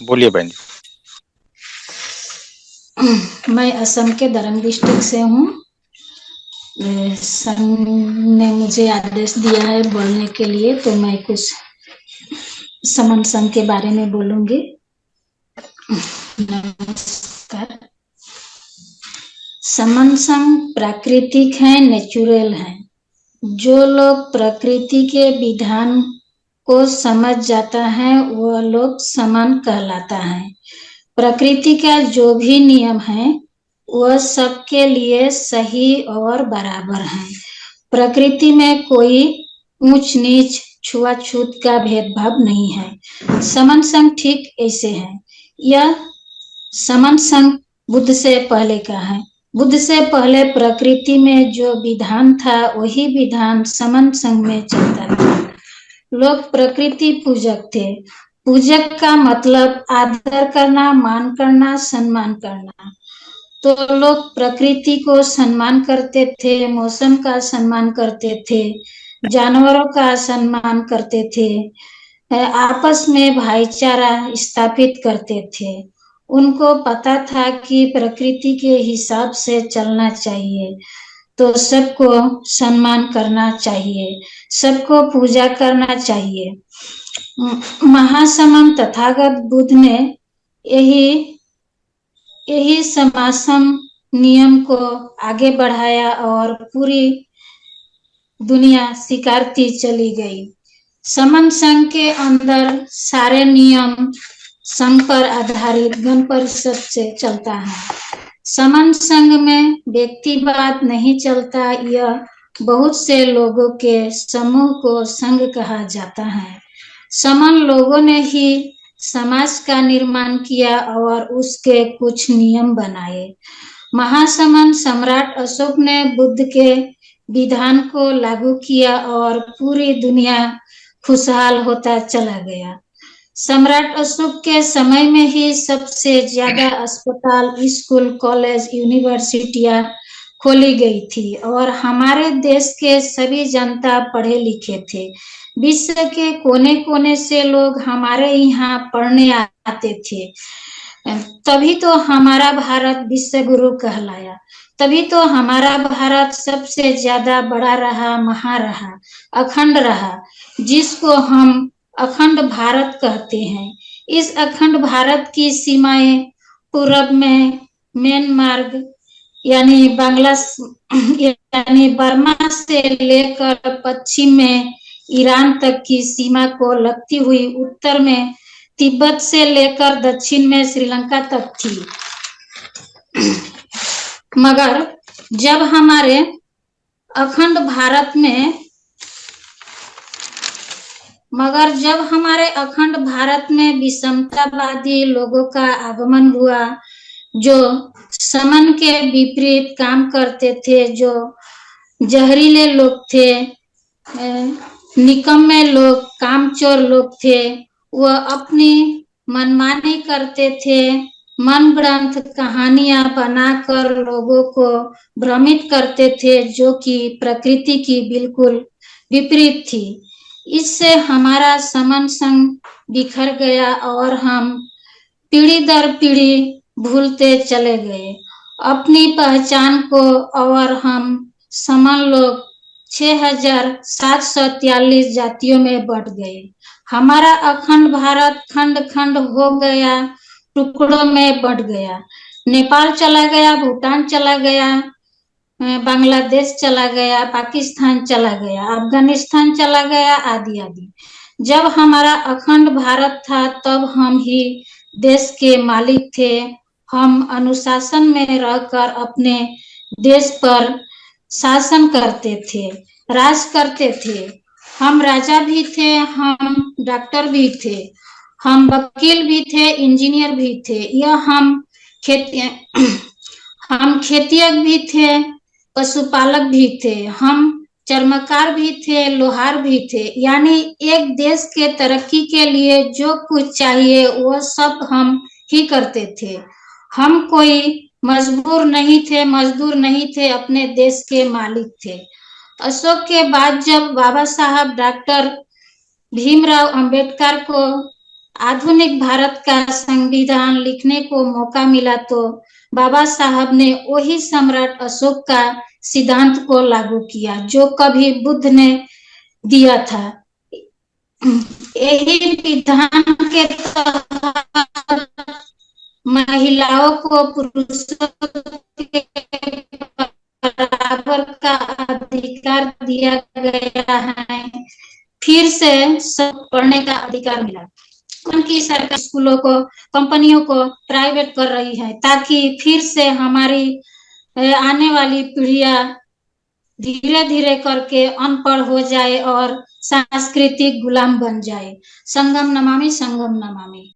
बोलिए बहन जी। मैं असम के दरंग डिस्ट्रिक्ट से हूँ। संघ ने मुझे आदेश दिया है बोलने के लिए, तो मैं कुछ समन संघ के बारे में बोलूंगी। नमस्कार। समन संघ प्राकृतिक है, नेचुरल है। जो लोग प्रकृति के विधान को समझ जाता है वह लोग समन कहलाता है। प्रकृति का जो भी नियम है वह सबके लिए सही और बराबर है। प्रकृति में कोई ऊंच नीच छुआछूत का भेदभाव नहीं है। समन संघ ठीक ऐसे है। यह समन संघ बुद्ध से पहले का है। बुद्ध से पहले प्रकृति में जो विधान था वही विधान समन संघ में चलता था। लोग प्रकृति पूजक थे। पूजक का मतलब आदर करना, मान करना, सम्मान करना। तो लोग प्रकृति को सम्मान करते थे, मौसम का सम्मान करते थे, जानवरों का सम्मान करते थे, आपस में भाईचारा स्थापित करते थे। उनको पता था कि प्रकृति के हिसाब से चलना चाहिए, तो सबको सम्मान करना चाहिए, सबको पूजा करना चाहिए। महासमन तथागत बुद्ध ने यही यही समासम नियम को आगे बढ़ाया और पूरी दुनिया स्वीकारती चली गई। समन संघ के अंदर सारे नियम संघ पर आधारित गण परिषद से चलता है। समन संघ में व्यक्तिवाद नहीं चलता। यह बहुत से लोगों के समूह को संघ कहा जाता है। समन लोगों ने ही समाज का निर्माण किया और उसके कुछ नियम बनाए। महासमन सम्राट अशोक ने बुद्ध के विधान को लागू किया और पूरी दुनिया खुशहाल होता चला गया। सम्राट अशोक के समय में ही सबसे ज्यादा अस्पताल, स्कूल, कॉलेज, यूनिवर्सिटियां खोली गई थी और हमारे देश के सभी जनता पढ़े लिखे थे। विश्व के कोने कोने से लोग हमारे यहाँ पढ़ने आते थे। तभी तो हमारा भारत विश्व गुरु कहलाया। तभी तो हमारा भारत सबसे ज्यादा बड़ा रहा, महा रहा, अखंड रहा, जिसको हम अखंड भारत कहते हैं। इस अखंड भारत की सीमाएं पूरब में म्यांमार यानी यानी बर्मा से लेकर पश्चिम में ईरान तक की सीमा को लगती हुई उत्तर में तिब्बत से लेकर दक्षिण में श्रीलंका तक थी। मगर जब हमारे अखंड भारत में विषमतावादी लोगों का आगमन हुआ, जो समन के विपरीत काम करते थे, जो जहरीले लोग थे, निकम्मे लोग, कामचोर लोग थे, वह अपनी मनमानी करते थे। मन ग्रंथ कहानियां बनाकर लोगों को भ्रमित करते थे, जो कि प्रकृति की बिल्कुल विपरीत थी। इससे हमारा समन संघ बिखर गया और हम पीढ़ी दर पीढ़ी भूलते चले गए अपनी पहचान को, और हम समन लोग 6743 जातियों में बट गए। हमारा अखंड भारत खंड खंड हो गया, टुकड़ों में बट गया। नेपाल चला गया, भूटान चला गया, बांग्लादेश चला गया, पाकिस्तान चला गया, अफगानिस्तान चला गया, आदि आदि। जब हमारा अखंड भारत था तब हम ही देश के मालिक थे। हम अनुशासन में रहकर अपने देश पर शासन करते थे, राज करते थे। हम राजा भी थे, हम डॉक्टर भी थे, हम वकील भी थे, इंजीनियर भी थे। हम खेतियक भी थे, पशुपालक भी थे, हम चर्मकार भी थे, लोहार भी थे। यानी एक देश के तरक्की के लिए जो कुछ चाहिए वो सब हम ही करते थे। हम कोई मजदूर नहीं थे, अपने देश के मालिक थे। अशोक के बाद जब बाबा साहब डॉक्टर भीमराव अंबेडकर को आधुनिक भारत का संविधान लिखने को मौका मिला तो बाबा साहब ने वही सम्राट अशोक का सिद्धांत को लागू किया जो कभी बुद्ध ने दिया था। यही विधान के तहत महिलाओं को पुरुषों के बराबर का अधिकार दिया गया है। फिर से सब पढ़ने का अधिकार मिला। उनकी सरकार स्कूलों को, कंपनियों को प्राइवेट कर रही है ताकि फिर से हमारी आने वाली पीढ़ियां धीरे धीरे करके अनपढ़ हो जाए और सांस्कृतिक गुलाम बन जाए। संगम नमामि संगम नमामि।